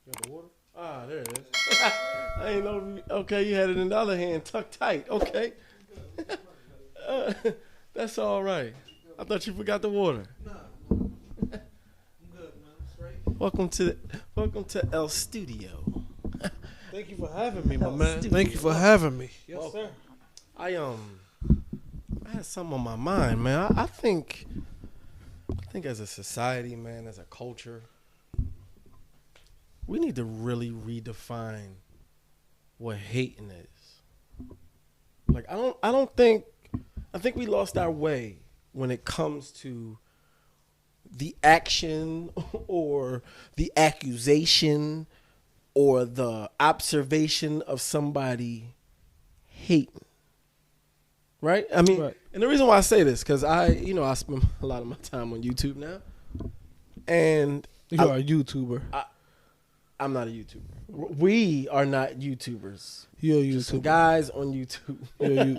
Got the water? Ah, there it is. I ain't know. Okay, you had it in the other hand, tucked tight. Okay. Uh, that's all right. I thought you forgot the water. Nah, I'm good, man. Straight. Welcome to El Studio. Thank you for having me, my man. Studio. Thank you for having me. Yes, Welcome. sir. I had something on my mind, man. I think as a society, man, as a culture, we need to really redefine what hating is. Like I think we lost our way when it comes to the action or the accusation or the observation of somebody hating. Right? I mean, Right. And the reason why I say this, because I spend a lot of my time on YouTube now. And You are a YouTuber. I'm not a YouTuber. We are not YouTubers. You're a Just some YouTuber. guys on YouTube.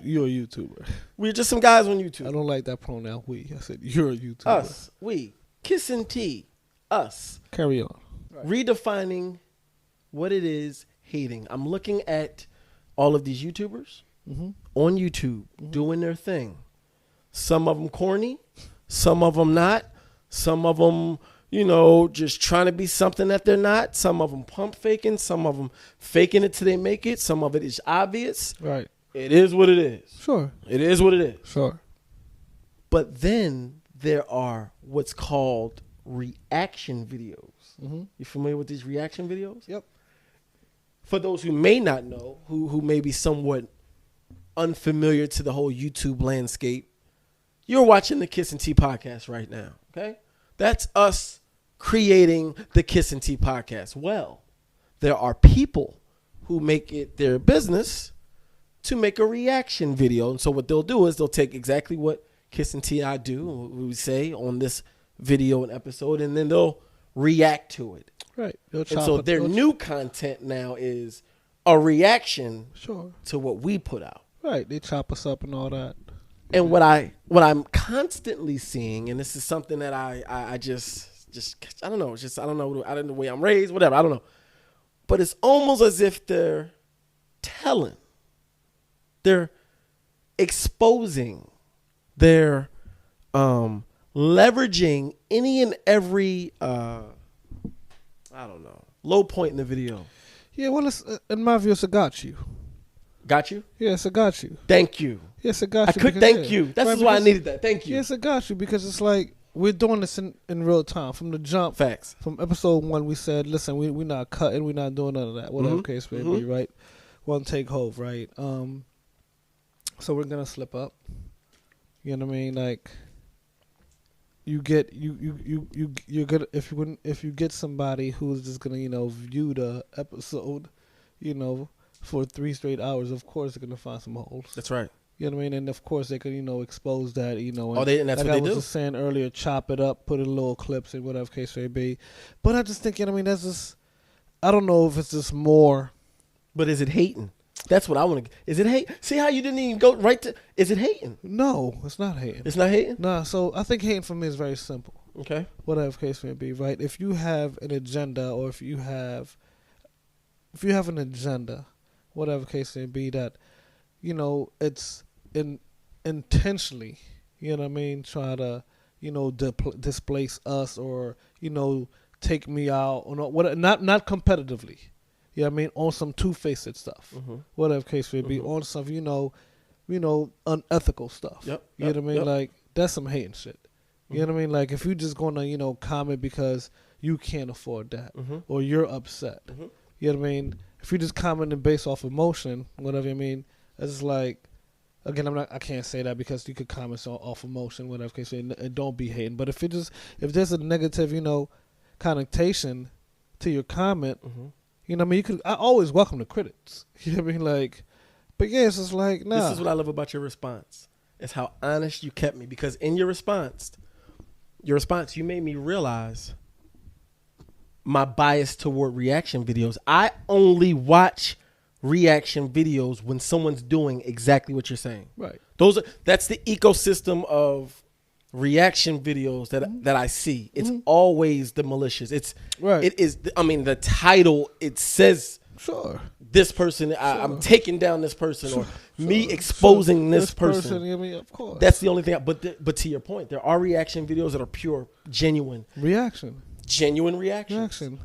You're a YouTuber. We're just some guys on I YouTube. don't like that pronoun, we. I said you're a YouTuber. Us. We. Kissing T. Us. Carry on. Right. Redefining what it is hating. I'm looking at all of these YouTubers Mm-hmm. on YouTube doing their thing. Some of them corny. Some of them not. Some of them, just trying to be something that they're not. Some of them pump faking. Some of them faking it till they make it. Some of it is obvious. Right. It is what it is. Sure. It is what it is. Sure. But then there are what's called reaction videos. Mm-hmm. You familiar with these reaction videos? Yep. For those who may not know, who may be somewhat unfamiliar to the whole YouTube landscape, you're watching the Kiss and Tea podcast right now, okay? That's us creating the Kiss and Tea podcast. Well, there are people who make it their business to make a reaction video. And so what they'll do is they'll take exactly what Kiss and Tea I do, we say on this video and episode, and then they'll react to it. Right. And so their new content now is a reaction Sure. to what we put out. Right. They chop us up and all that. And what I'm constantly seeing, and this is something that I just I don't know, it's just I don't know the way I'm raised, whatever, I don't know. But it's almost as if they're exposing, they're leveraging any and every low point in the video. Yeah, well, it's, in my view, it's a got you. Got you? Yes, it got you. Thank you. Yes, it got I you. could thank you. That's Right, why I because- needed that. Thank you. Yes, it got you because it's like we're doing this in real time from the jump. Facts. From episode 1, we said, listen, we're not cutting, we're not doing none of that, whatever case may be, right? One take hold, right? So we're gonna slip up. You know what I mean? Like you get you're good if you get somebody who's just gonna view the episode, for 3 straight hours. Of course, they're gonna find some holes. That's right. You know what I mean? And of course, they could, expose that, and And that's like what I they was do. just saying earlier, chop it up, put in little clips and whatever case may be. But I just think, that's just, I don't know if it's just more. But is it hating? That's what I want to. Is it hate? See how you didn't even go right to? Is it hating? No, it's not hating. It's not hating. Nah, so I think hating for me is very simple. Okay. Whatever case may be, right? If you have an agenda, or if you have an agenda, whatever case may be, that, it's intentionally, try to, displace us or, take me out or not competitively. You know what I mean? On some two-faced stuff. Whatever case may be. On some, unethical stuff. Yep. You know what I mean? Yep. Like, that's some hating shit. You know what I mean? Like, if you just gonna, comment because you can't afford that or you're upset. You know what I mean? If you just commenting based off emotion, whatever you mean, it's like, again, I can't say that because you could comment off emotion, whatever case, and don't be hating. But if there's a negative, connotation to your comment, I always welcome the critics. You know what I mean? Like, but yeah, it's just like, nah. This is what I love about your response. It's how honest you kept me, because in your response, you made me realize my bias toward reaction videos. I only watch reaction videos when someone's doing exactly what you're saying. Right. That's the ecosystem of reaction videos that I see, it's always the malicious. It is. I mean, the title, it says sure this person. I'm taking down this person, or me exposing this person. I mean, of course, that's the only thing. But to your point, there are reaction videos that are pure, genuine reaction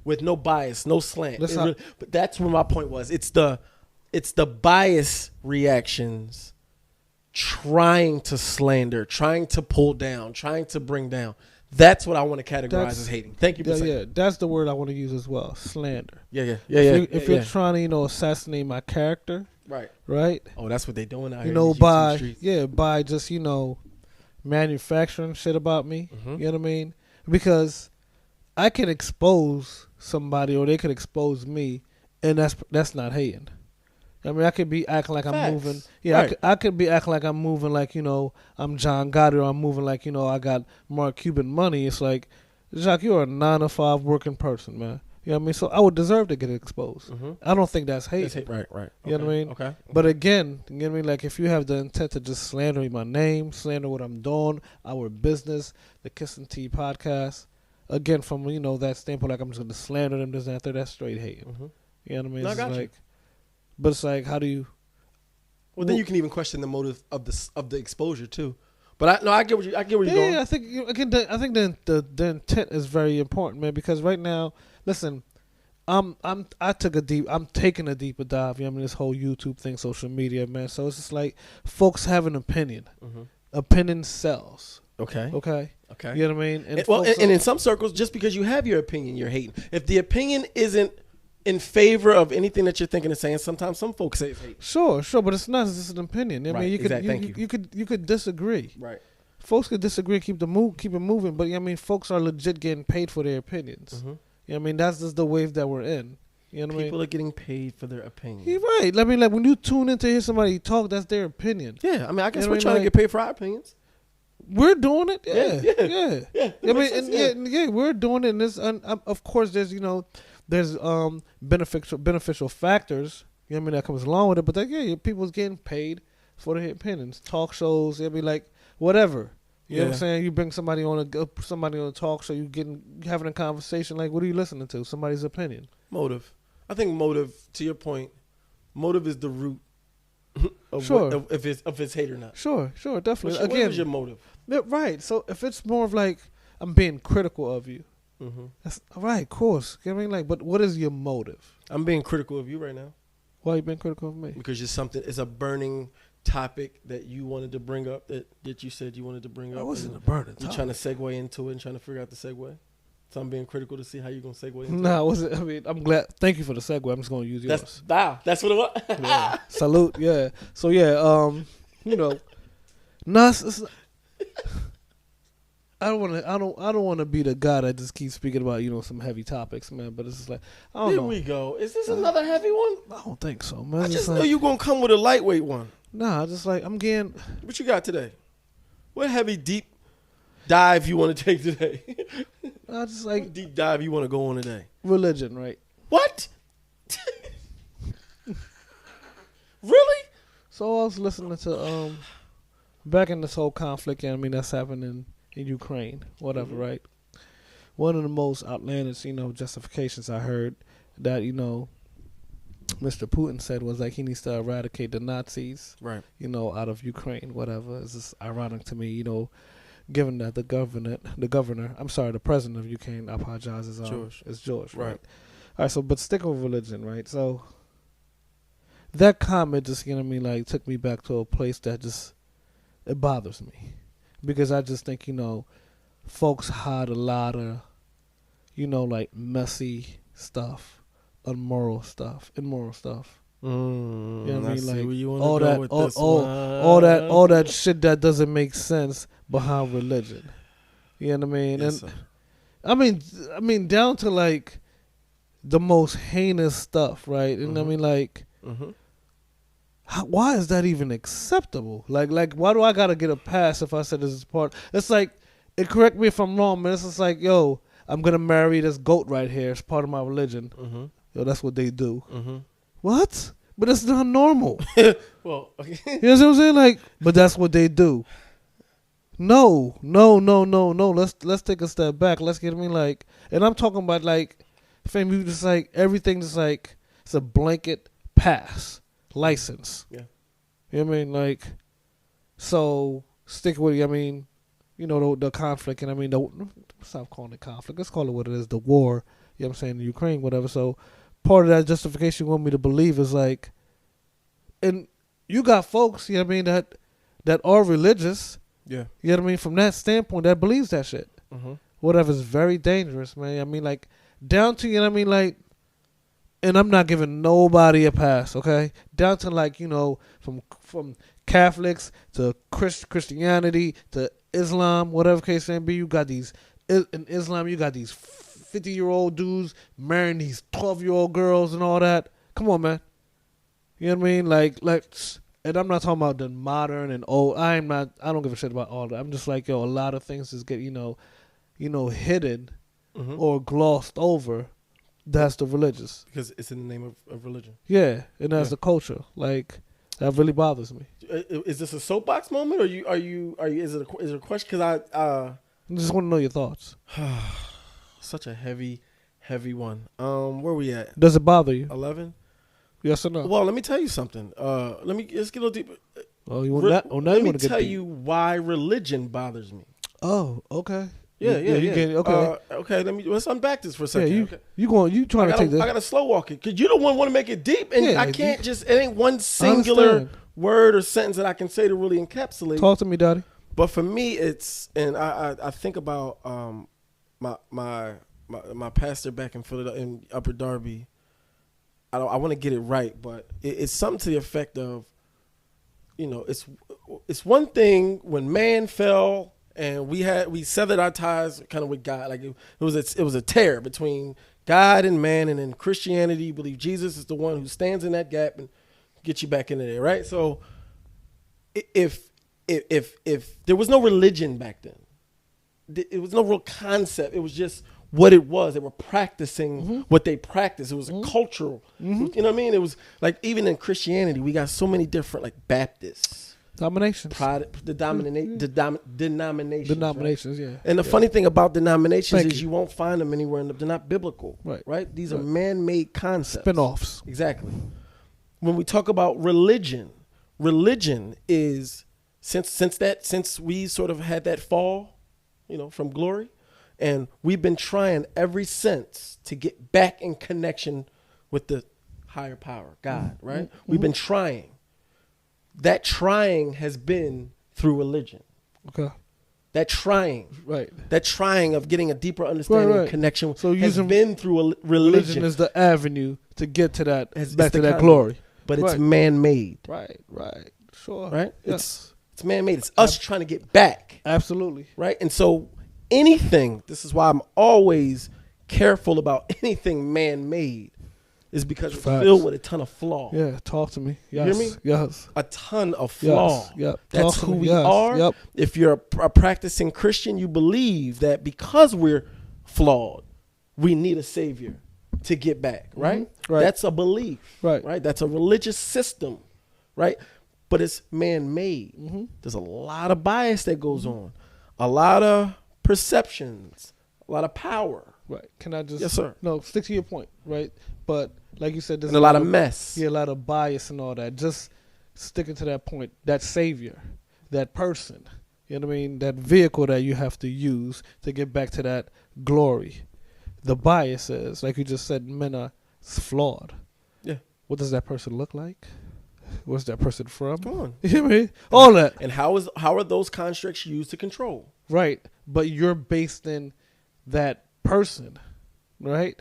with no bias, no slant. But that's where my point was. It's the bias reactions, trying to slander, trying to pull down, trying to bring down. That's what I want to categorize as hating. Thank you for saying. Yeah, that's the word I want to use as well. Slander. If you're trying to, assassinate my character, right. Oh, that's what they doing out here. By just manufacturing shit about me. You know what I mean? Because I can expose somebody, or they could expose me, and that's not hating. I mean, I could be acting like I'm moving. Yeah, right. I could be acting like I'm moving like, I'm John Gotti, or I'm moving like, I got Mark Cuban money. It's like, Jacques, you're a 9-to-5 working person, man. You know what I mean? So I would deserve to get exposed. I don't think that's hate. Right. You know what I mean? Okay. But again, you know what I mean? Like, if you have the intent to just slander my name, slander what I'm doing, our business, the Kiss and Tea podcast, again, from, that standpoint, like, I'm just going to slander them, this and that, that's straight hate. You know what I mean? No, I got you. But it's like, how do you? Well, then you can even question the motive of the exposure too. But I get where you're going. Yeah, I think the intent is very important, man. Because right now, listen, I'm taking a deeper dive. You know, this whole YouTube thing, social media, man. So it's just like folks have an opinion. Opinion sells. Okay. You know what I mean? And in some circles, just because you have your opinion, you're hating. If the opinion isn't in favor of anything that you're thinking of saying, sometimes some folks say it's hate. Sure, but it's not just an opinion. I mean, you could disagree. Right. Folks could disagree, keep it moving, but I mean, folks are legit getting paid for their opinions. You know what I mean? That's just the wave that we're in. You know what People are getting paid for their opinion. You're right. I mean, like, when you tune in to hear somebody talk, that's their opinion. Yeah, I mean, I guess we're trying to get paid for our opinions. We're doing it. Yeah. I mean, we're doing it. And this, of course, there's there's beneficial factors, you know what I mean, that comes along with it. But people's getting paid for their opinions. Talk shows, it'll be like whatever. You know what I'm saying? You bring somebody on a talk show, having a conversation. Like, what are you listening to? Somebody's opinion. Motive. I think motive. To your point, motive is the root of if it's hate or not. Sure, definitely. What is your motive? Right. So if it's more of like, I'm being critical of you. That's all right, of course. You know what I mean? Like, but what is your motive? I'm being critical of you right now. Why are you being critical of me? Because it's a burning topic that you wanted to bring up, that you said you wanted to bring up. It wasn't a burning topic. You're trying to segue into it and trying to figure out the segue. So I'm being critical to see how you're going to segue into it. No, it wasn't. I mean, I'm glad. Thank you for the segue. I'm just going to use yours. That's what it was. Yeah. Salute. Yeah. So it's I don't want to be the guy that just keeps speaking about some heavy topics, man. But it's just like, I don't know. Here we go. Is this another heavy one? I don't think so, man. I just know you're gonna come with a lightweight one. Nah, just like I'm getting. What you got today? What heavy deep dive you want to take today? I just like what deep dive you want to go on today. Religion, right? What? Really? So I was listening to back in this whole conflict. I mean, that's happening in Ukraine, whatever, right? One of the most outlandish, justifications I heard that, Mr. Putin said was like he needs to eradicate the Nazis, right? Out of Ukraine, whatever. It's just ironic to me, given that the president of Ukraine, I apologize, is George, right? All right, so but stick with religion, right? So that comment just, took me back to a place that just it bothers me. Because I just think, folks hide a lot of, like messy stuff, immoral stuff. You know what I mean? Like all that shit that doesn't make sense behind religion. You know what I mean? Yes, and I mean down to like the most heinous stuff, right? And I mean like why is that even acceptable? Like, why do I gotta get a pass if I said this is part? It's like, correct me if I'm wrong, man. It's just like, yo, I'm gonna marry this goat right here. It's part of my religion. Yo, that's what they do. What? But it's not normal. Well, okay. You know what I'm saying? Like, but that's what they do. No. Let's take a step back. Let's get me like, and I'm talking about like, fam, you just like everything just like it's a blanket pass license. Yeah. You know what I mean? Like, so stick with it. I mean, you know the conflict, and I mean stop calling it conflict. Let's call it what it is. The war. You know what I'm saying? In Ukraine, whatever. So part of that justification you want me to believe is like, and you got folks. You know what I mean that are religious. Yeah. You know what I mean? From that standpoint, that believes that shit. Mm-hmm. Whatever's very dangerous, man. I mean, like, down to, you know what I mean? Like, and I'm not giving nobody a pass, okay? Down to, like, you know, from Catholics to Christianity to Islam, whatever case may be, you got these, in Islam, you got these 50-year-old dudes marrying these 12-year-old girls and all that. Come on, man. You know what I mean? Like, and I'm not talking about the modern and old. I don't give a shit about all that. I'm just like, yo, a lot of things just get, you know, hidden Mm-hmm. or glossed over. That's the religious. Because it's in the name of religion. Yeah, and that's Yeah. the culture. Like, that really bothers me. Is this a soapbox moment, or is it a question? Because I just want to know your thoughts. such a heavy one. Where we at? Does it bother you? 11. Yes or no? Well, let me tell you something. Let's get a little deeper. Oh, you want that? Oh, now Let you me want to get tell deep. you why religion bothers me. Oh, okay. Yeah. You get it. Okay. Okay. Let's unpack this for a Yeah, second. you trying to take this? I gotta slow walk it because you don't want to make it deep, and Yeah, I can't just. It ain't one singular understand. word or sentence that I can say to really encapsulate. Talk to me, Daddy. But for me, it's, and I think about my pastor back in Philadelphia, in Upper Darby. I want to get it right, but it's something to the effect of, you know, it's one thing when man fell and we severed our ties kind of with God, like it was a tear between God and man, and in Christianity, you believe Jesus is the one who stands in that gap and gets you back into there, right? So if there was no religion back then, it was no real concept. It was just what it was. They were practicing what they practiced. It was a cultural. You know what I mean? It was like, even in Christianity, we got so many different, like, Baptists, Denominations. denominations. Denominations, right? yeah. And the funny thing about denominations Thank is you. you won't find them anywhere. They're not biblical. Right? These are man-made concepts. Spin-offs. Exactly. When we talk about religion is, since we sort of had that fall, you know, from glory, and we've been trying ever since to get back in connection with the higher power, God, right? We've been trying. That trying has been through religion. Okay. That trying. Right. That trying of getting a deeper understanding and connection So has been through a religion. Religion is the avenue to get to that, It's back the to that conduit. glory. But it's Right. man-made, Right. Sure. right? Yes. It's man-made. It's us trying to get back. Absolutely. Right? And so anything, this is why I'm always careful about anything man-made, is because it's Facts. filled with a ton of flaw. Yeah, talk to me. You Yes. hear me? Yes. A ton of flaw. Yes. Yep. That's Talk to who me. we Yes. are. Yep. If you're a practicing Christian, you believe that because we're flawed, we need a savior to get back, right? Right. That's a belief, Right. That's a religious system, right? But it's man-made. There's a lot of bias that goes on, a lot of perceptions, a lot of power, Right. Can I just? Yes, sir. No, stick to your point. Right. But like you said, there's and a lot of mess. Yeah, a lot of bias and all that. Just sticking to that point, that savior, that person, you know what I mean? That vehicle that you have to use to get back to that glory. The bias is, like you just said, men are flawed. Yeah. What does that person look like? Where's that person from? Come on. You know what I mean? All that. And how are those constructs used to control? Right. But you're based in that person, right,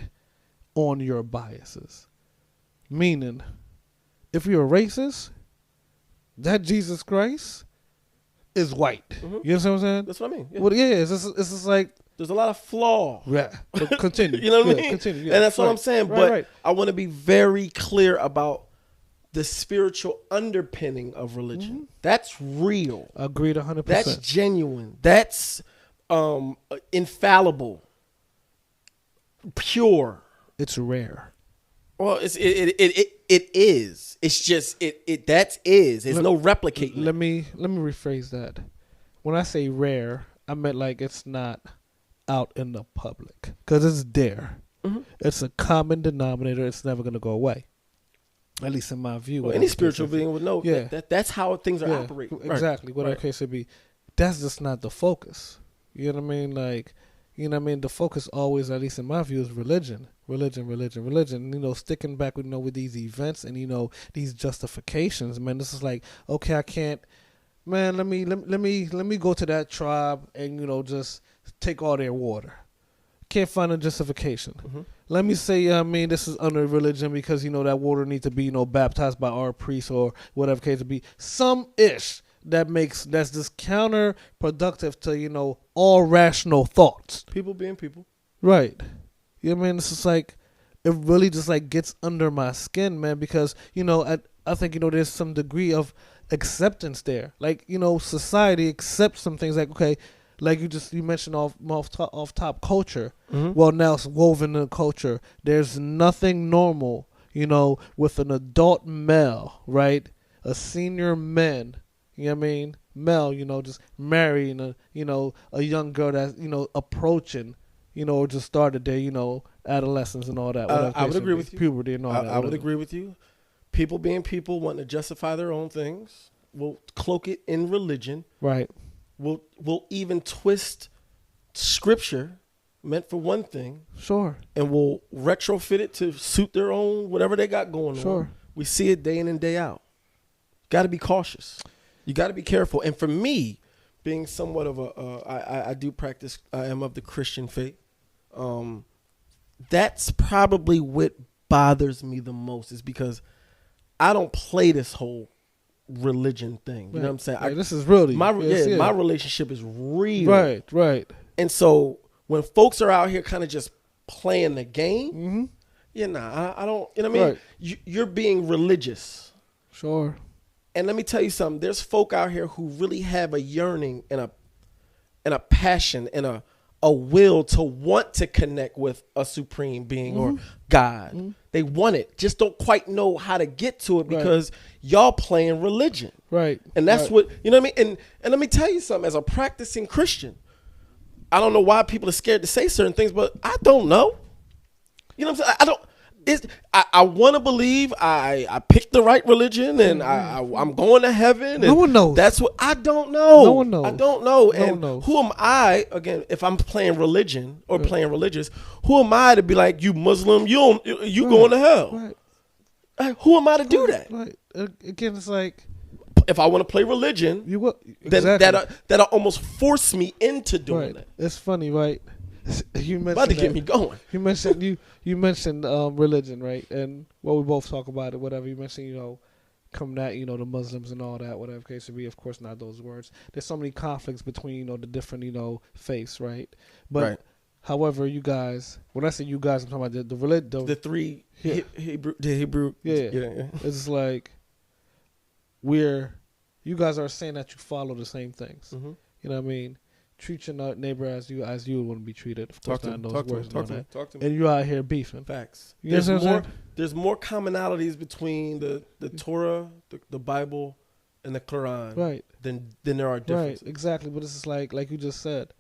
on your biases. Meaning, if you're a racist, that Jesus Christ is white. You know what I'm saying? That's what I mean. Yeah. Well, yeah, it's just like, There's a lot of flaw. yeah. But continue. You know what I Yeah, mean? Continue. Yeah. And that's what Right. I'm saying. Right, But right. I want to be very clear about the spiritual underpinning of religion. That's real. Agreed 100%. That's genuine. That's infallible, pure. It's rare. Well, it is. It's just it. That's is. There's no replicating. Let me rephrase that. when I say rare, I meant like it's not out in the public because it's there. Mhm. It's a common denominator. It's never going to go away. At least in my view. Well, any spiritual being would know that's how things are operating. Exactly. Whatever case it be. That's just not the focus. You know what I mean? Like, you know what I mean? The focus always, at least in my view, is religion. Religion. You know, sticking back with, with these events and, these justifications, man. This is like, okay, I can't, man, let me go to that tribe and, just take all their water. Can't find a justification. Mm-hmm. Let me say, this is under religion because, that water needs to be, baptized by our priest or whatever case it be. Some-ish that's just counterproductive to, all rational thoughts. People being people. Right. You know what I mean? It's just like, it really just like gets under my skin, man, because, I think, there's some degree of acceptance there. Like, society accepts some things like, okay, like you mentioned off top culture. Mm-hmm. Well, now it's woven in the culture. There's nothing normal, with an adult male, right? A senior man, you know what I mean? Male, just marrying a young girl that's, approaching, or just started their, adolescence and all that. I would agree with you. Puberty and all that. I would agree with you. People being people, wanting to justify their own things, will cloak it in religion. Right. Will even twist scripture meant for one thing. Sure. And will retrofit it to suit their own, whatever they got going on. Sure. We see it day in and day out. Got to be cautious. You got to be careful. And for me, being somewhat of I do practice, I am of the Christian faith. That's probably what bothers me the most is because I don't play this whole religion thing. You know what I'm saying? This is really my relationship is real. Right. And so when folks are out here kind of just playing the game, mm-hmm. I don't, you know what I mean? Right. You're being religious. Sure. And let me tell you something. There's folk out here who really have a yearning and a passion and a will to want to connect with a supreme being or God. Mm-hmm. They want it, just don't quite know how to get to it because y'all playing religion. Right. And that's what, you know what I mean? And let me tell you something, as a practicing Christian, I don't know why people are scared to say certain things, but I don't know. You know what I'm saying? I want to believe I picked the right religion and I'm going to heaven. No one knows. That's what I don't know. No one knows. I don't know. No one knows. Who am I, again, if I'm playing religion or playing religious, who am I to be like, you Muslim, you going to hell? Right. Who am I to do that? Right. Again, it's like, if I want to play religion, you will, exactly. then that'll almost force me into doing that. It's funny, right? You mentioned about to get me going. You mentioned religion, right? And we both talk about it, whatever. You mentioned, coming at, the Muslims and all that, whatever case it be. Of course, not those words. There's so many conflicts between, the different, faiths, right? But however, you guys, when I say you guys, I'm talking about the religion. The three Hebrew. Yeah. It's like you guys are saying that you follow the same things. Mm-hmm. You know what I mean? Treat your neighbor as you would want to be treated. Of course, not those words. Talk to me. And you're out here beefing. Facts. There's more commonalities between the Torah, the Bible, and the Quran, than there are differences. Right, exactly. But it's just like you just said,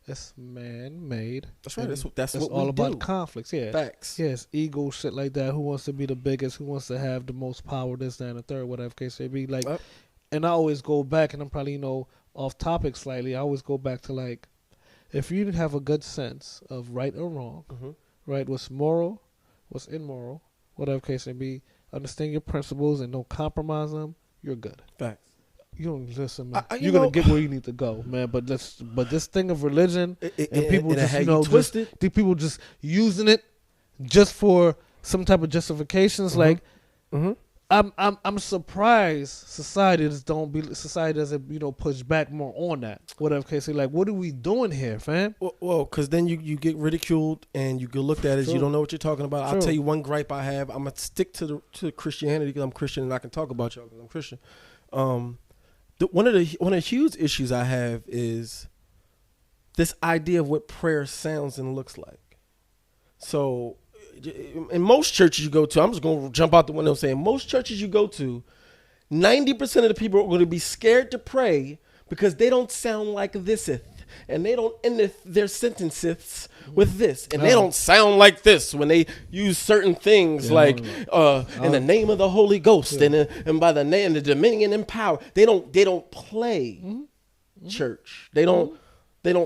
it's man-made. That's right. That's what all we about do. conflicts. Yeah, facts. Yes, ego, shit like that. Who wants to be the biggest? Who wants to have the most power? This, that, and the third. Whatever case may be. Like, and I always go back, and I'm probably off topic slightly. I always go back to like, if you didn't have a good sense of right or wrong, right, what's moral, what's immoral, whatever case may be, understand your principles and don't compromise them, you're good. Facts. You don't listen, man. You're gonna get where you need to go, man. But this thing of religion and people just twisted, people just using it just for some type of justifications, like. I'm surprised society doesn't push back more on that. Whatever case, like, what are we doing here, fam? Well, because then you get ridiculed and you get looked at as you don't know what you're talking about. I'll tell you one gripe I have. I'm gonna stick to Christianity because I'm Christian and I can talk about y'all because I'm Christian. One of the huge issues I have is this idea of what prayer sounds and looks like. So. In most churches you go to, I'm just going to jump out the window saying most churches you go to, 90% of the people are going to be scared to pray because they don't sound like thiseth, and they don't end their sentences with this, and they don't sound like this when they use certain things like in the name of the Holy Ghost and by the name, the dominion and power. They don't play church. They don't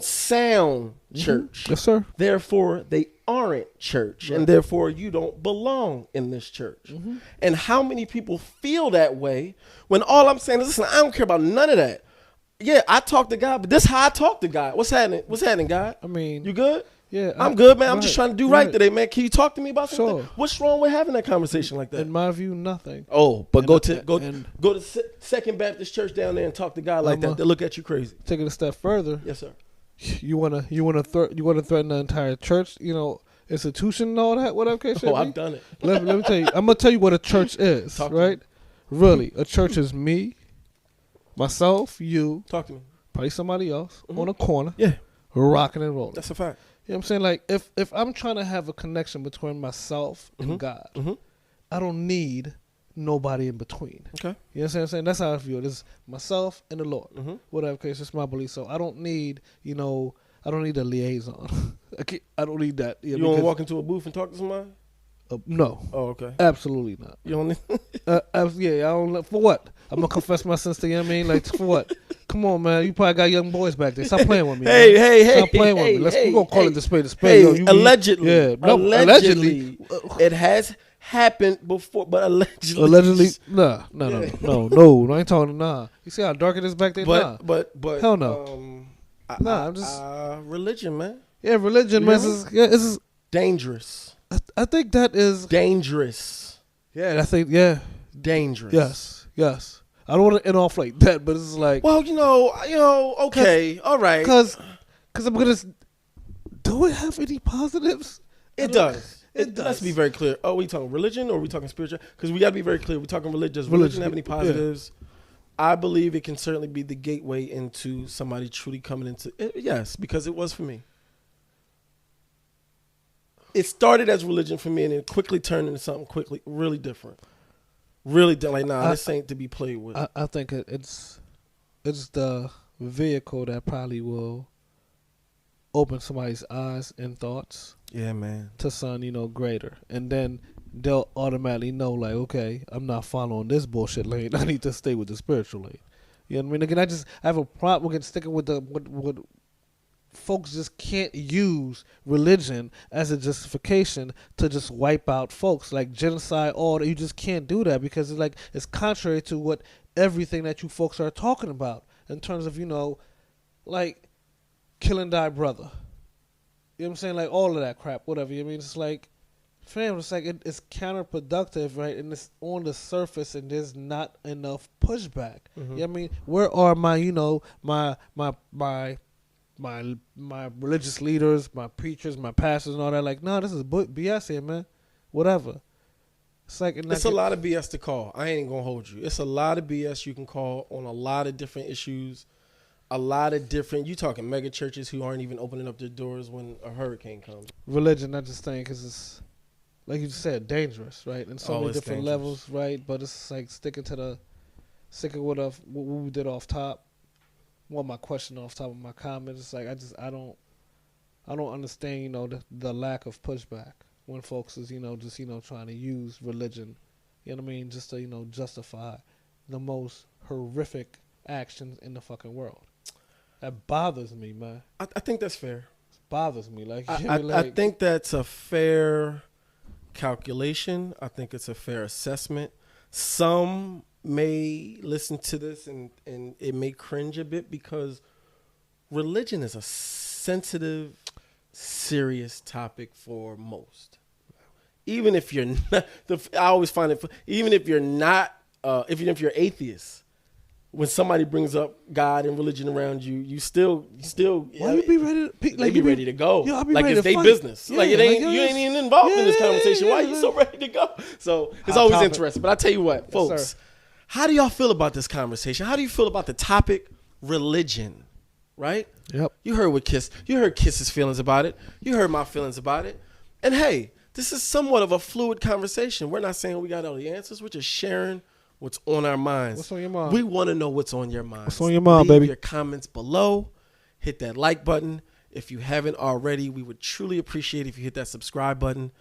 sound church. Yes, sir. Therefore, they aren't church, and therefore you don't belong in this church. And how many people feel that way when all I'm saying is, listen, I don't care about none of that. Yeah, I talk to God, but this is how I talk to God. What's happening? What's happening, God? I mean, you good? Yeah, I'm good, man. I'm just trying to do right today, man. Can you talk to me about something? Sure. What's wrong with having that conversation like that? In my view, nothing. Oh, but go to and Second Baptist Church down there and talk to God like that. They look at you crazy. Take it a step further. Yes, sir. You wanna threaten the entire church, institution and all that, whatever case. Oh, I've done it. Let me tell you. I'm gonna tell you what a church is. Talk to right? me. Really, a church is me, myself, you, Talk to me. probably somebody else on a corner. Yeah, rocking and rolling. that's a fact. You know what I'm saying? Like if I'm trying to have a connection between myself and God, I don't need nobody in between. Okay. You know what I'm saying? That's how I feel. It's myself and the Lord. Whatever case, it's my belief. So I don't need, I don't need a liaison. I don't need that. You want to walk into a booth and talk to somebody? No. Oh, okay. Absolutely not. You don't need I don't. For what? I'm gonna confess my sins to you. I mean, like, for what? Come on, man. You probably got young boys back there. Stop playing with me. Hey, Stop playing with me. We're gonna call it the spade a spade. Hey, allegedly. Yeah. No, allegedly. It has happened before, but allegedly. Allegedly. No. I ain't talking. Nah. You see how dark it is back there? But hell no. I'm just religion, man. Yeah, religion, man. It's dangerous. I think that is dangerous. Yeah, I think dangerous. Yes. I don't want to end off like that, but it's like, well, okay, all right. Because I'm gonna. Do it have any positives? It does. It does. Let's be very clear. Oh, we talking religion or are we talking spiritual? Because we got to be very clear. We're talking religion. Does religion have any positives? Yeah. I believe it can certainly be the gateway into somebody truly coming into it. Yes, because it was for me. It started as religion for me and it quickly turned into something really different. Really like, this ain't to be played with. I think it's the vehicle that probably will open somebody's eyes and thoughts. Yeah, man. To something, greater. And then they'll automatically know, like, okay, I'm not following this bullshit lane. I need to stay with the spiritual lane. You know what I mean? Again, I have a problem with sticking with what folks just can't use religion as a justification to just wipe out folks, like genocide, all that. You just can't do that because it's contrary to what everything that you folks are talking about in terms of, like killing thy brother. You know what I'm saying? Like all of that crap, whatever. You know what I mean? It's like, fam, it's like it's counterproductive, right? And it's on the surface and there's not enough pushback. You know what I mean? Where are my religious leaders, my preachers, my pastors, and all that? Like, no, this is BS here, man. Whatever. It's like it's a lot of BS to call. I ain't gonna hold you. It's a lot of BS you can call on a lot of different issues. A lot of different. You talking mega churches who aren't even opening up their doors when a hurricane comes. Religion, I just think, because it's like you just said, dangerous, right? And so many different levels, right? But it's like sticking with what we did off top. Well, my question off top of my comment, it's like I don't understand, the lack of pushback when folks is, just, trying to use religion, you know what I mean, just to, justify the most horrific actions in the fucking world. That bothers me, man. I think that's fair. It bothers me. I think that's a fair calculation. I think it's a fair assessment. Some may listen to this and it may cringe a bit because religion is a sensitive, serious topic for most. Even if you're not, I always find it, even if you're not, even if you're atheist, when somebody brings up God and religion around you, you still, why you be ready to, be ready to go. Yo, like it's their business. Yeah, like it ain't, you ain't even involved in this conversation. Why are you so ready to go? So it's always interesting. But I tell you what, folks, how do y'all feel about this conversation? How do you feel about the topic religion? Right? Yep. You heard Kiss's feelings about it. You heard my feelings about it. And hey, this is somewhat of a fluid conversation. We're not saying we got all the answers. We're just sharing what's on our minds. What's on your mind? We want to know what's on your mind. What's on your mind, Leave baby? your comments below. Hit that like button. If you haven't already, we would truly appreciate if you hit that subscribe button.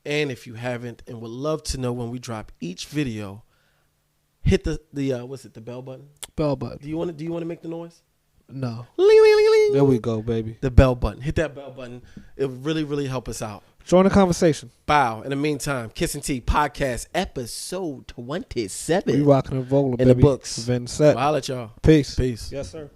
And if you haven't and would love to know when we drop each video, hit the what's it, the bell button? Bell button. Do you want to make the noise? No. Ling, ling, ling, ling. There we go, baby. The bell button. Hit that bell button. It would really, really help us out. Join the conversation. Bow. In the meantime, Kiss and Tea Podcast, episode 27. We rocking and rolling, In baby. the books. Event set. I'll let y'all. Peace. Peace. Yes, sir.